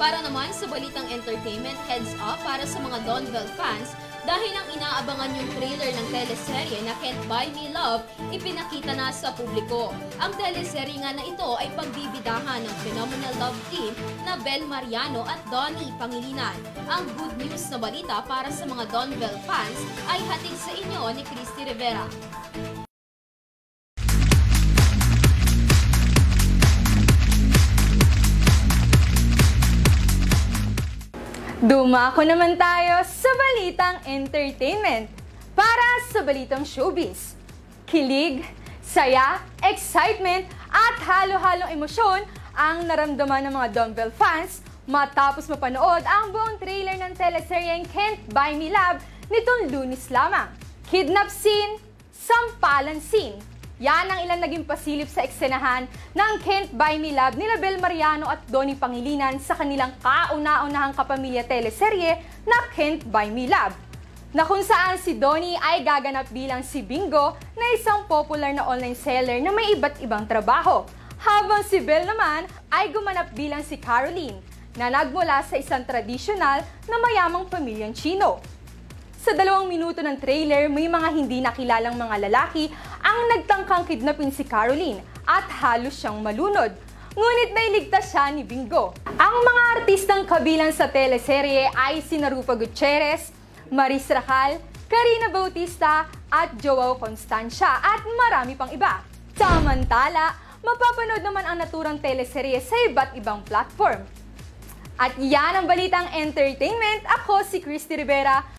Para naman sa balitang entertainment, heads up para sa mga Donbell fans dahil ang inaabangan yung trailer ng teleserye na Can't Buy Me Love ipinakita na sa publiko. Ang teleserye nga na ito ay pagbibidahan ng phenomenal love team na Bel Mariano at Donnie Pangilinan. Ang good news na balita para sa mga Donbell fans ay hatid sa inyo ni Christy Rivera. Dumako naman tayo sa balitang entertainment para sa balitang showbiz. Kilig, saya, excitement at halo-halong emosyon ang naramdaman ng mga Donbell fans matapos mapanood ang buong trailer ng teleseryeng Can't Buy Me Love nitong Lunes lamang. Kidnap scene, sampalan scene. Yan ang ilan naging pasilip sa eksenahan ng Can't Buy Me Love nila Bel Mariano at Donnie Pangilinan sa kanilang kauna-unahang kapamilya teleserye na Can't Buy Me Love, na kung saan si Donnie ay gaganap bilang si Bingo na isang popular na online seller na may iba't ibang trabaho, habang si Bel naman ay gumanap bilang si Caroline na nagmula sa isang tradisyonal na mayamang pamilyang Chino. Sa 2 minuto ng trailer, may mga hindi nakilalang mga lalaki ang nagtangkang kidnapin si Caroline at halos siyang malunod. Ngunit nailigtas siya ni Bingo. Ang mga artistang kabilang sa teleserye ay sina Rufa Gutierrez, Maris Racal, Karina Bautista at Joao Constancia at marami pang iba. Samantala, mapapanood naman ang naturang teleserye sa iba't ibang platform. At yan ang balitang entertainment. Ako si Christy Rivera